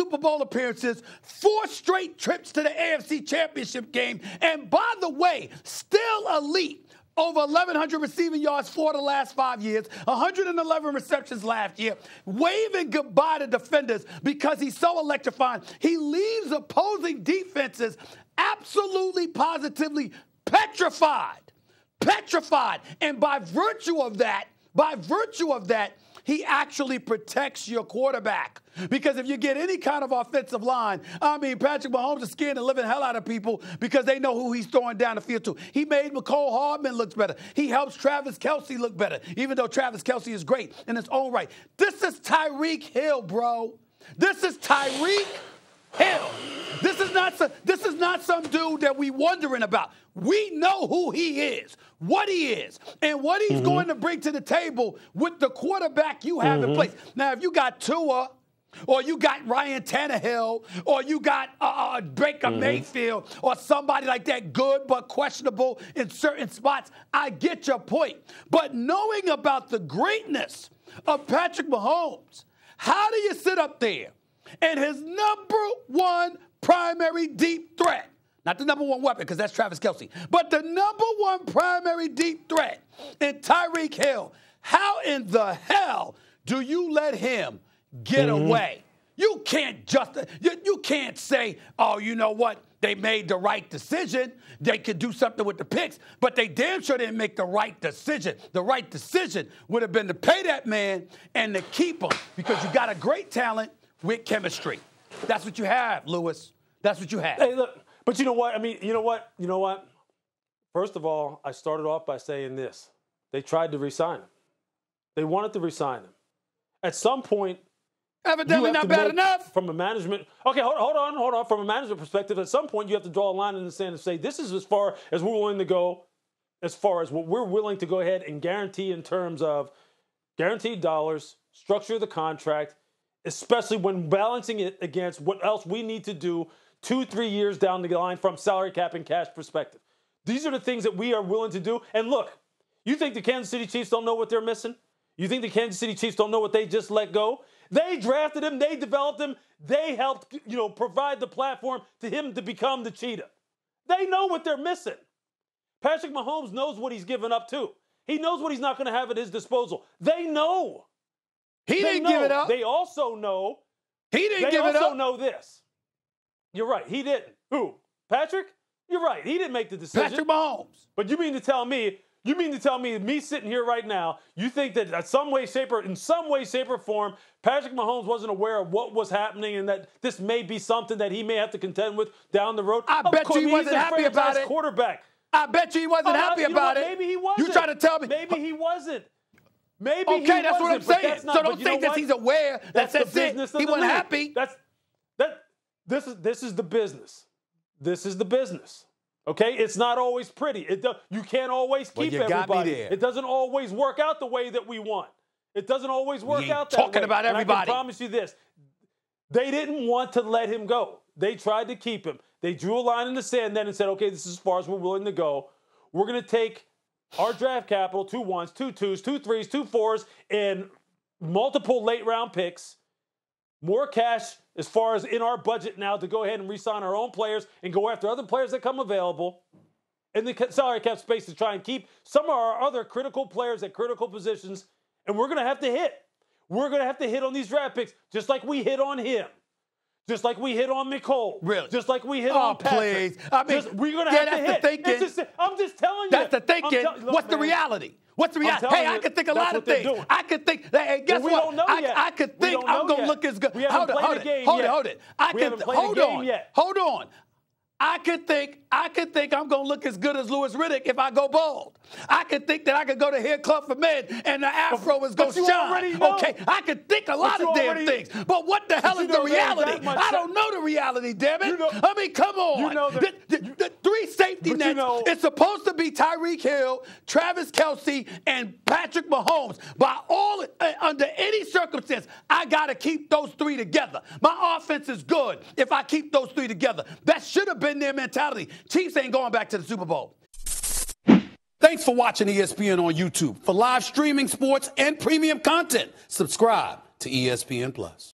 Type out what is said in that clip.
Super Bowl appearances, 4 straight trips to the AFC Championship game, and by the way, still elite. Over 1,100 receiving yards for the last 5 years, 111 receptions last year, waving goodbye to defenders because he's so electrifying. He leaves opposing defenses absolutely, positively petrified. Petrified. And by virtue of that, he actually protects your quarterback. Because if you get any kind of offensive line, Patrick Mahomes is scared the living hell out of people because they know who he's throwing down the field to. He made McCole Hardman look better. He helps Travis Kelce look better, even though Travis Kelce is great in his own right. This is Tyreek Hill, bro. This is Tyreek Hill. This is not some dude that we wondering about. We know who he is, what he is, and what he's going to bring to the table with the quarterback you have in place. Now, if you got Tua, or you got Ryan Tannehill, or you got Baker Mayfield, or somebody like that, good but questionable in certain spots, I get your point. But knowing about the greatness of Patrick Mahomes, how do you sit up there and his number one primary deep threat, not the number one weapon because that's Travis Kelce, but the number one primary deep threat in Tyreek Hill, how in the hell do you let him get away? You can't you can't say, oh, you know what? They made the right decision. They could do something with the picks, but they damn sure didn't make the right decision. The right decision would have been to pay that man and to keep him because you got a great talent with chemistry. That's what you have, Louis. That's what you have. Hey, look, but you know what? You know what? First of all, I started off by saying this. They tried to re-sign him. They wanted to re-sign him. At some point, evidently not bad enough. From a management, okay, hold on. From a management perspective, at some point you have to draw a line in the sand and say, this is as far as we're willing to go, as far as what we're willing to go ahead and guarantee in terms of guaranteed dollars, structure of the contract, especially when balancing it against what else we need to do 2-3 years down the line from salary cap and cash perspective. These are the things that we are willing to do. And look, you think the Kansas City Chiefs don't know what they're missing? You think the Kansas City Chiefs don't know what they just let go? They drafted him. They developed him. They helped, provide the platform to him to become the cheetah. They know what they're missing. Patrick Mahomes knows what he's given up to. He knows what he's not going to have at his disposal. They know. He didn't give it up. They also know. He didn't give it up. They also know this. You're right. He didn't. Who? Patrick? You're right. He didn't make the decision. Patrick Mahomes. But you mean to tell me, me sitting here right now, you think that in some way, shape, or form, Patrick Mahomes wasn't aware of what was happening and that this may be something that he may have to contend with down the road? I bet you he wasn't happy about it. Quarterback. I bet you he wasn't happy about it. Maybe he wasn't. You trying to tell me? Maybe he wasn't. Maybe okay, he that's wasn't, what I'm saying. Not, so don't think that he's aware that that's it. He wasn't happy. This is the business. This is the business. Okay, it's not always pretty. You can't always keep everybody. It doesn't always work out the way that we want. It doesn't always work out that way. Talking about everybody. And I can promise you this: they didn't want to let him go. They tried to keep him. They drew a line in the sand then and said, "Okay, this is as far as we're willing to go. We're going to take our draft capital, 2 1s, 2 2s, 2 3s, 2 4s, and multiple late round picks, more cash as far as in our budget now to go ahead and re-sign our own players and go after other players that come available in the salary cap space to try and keep some of our other critical players at critical positions, and we're going to have to hit. We're going to have to hit on these draft picks just like we hit on him. Just like we hit on McCole. Really? Just like we hit on Patrick. Please. I mean, we're going to have to hit. That's the thinking. I'm just telling you. That's the thinking. What's the reality? What's the reality? Hey, I could think a lot of things. I could think, hey, guess what? Don't know yet. I could think I'm going to look as good. Hold it. Hold on. I could think I'm going to look as good as Louis Riddick if I go bald. I could think that I could go to Hair Club for Men and the afro is going to shine. Okay, I could think a lot of damn things. But what the hell is the reality? I don't know the reality, damn it. I mean, come on. The 3 safety nets, it's supposed to be Tyreek Hill, Travis Kelce, and Patrick Mahomes. Under any circumstance, I got to keep those 3 together. My offense is good if I keep those 3 together. That should have been their mentality. Chiefs ain't going back to the Super Bowl. Thanks for watching ESPN on YouTube. For live streaming sports and premium content, subscribe to ESPN+.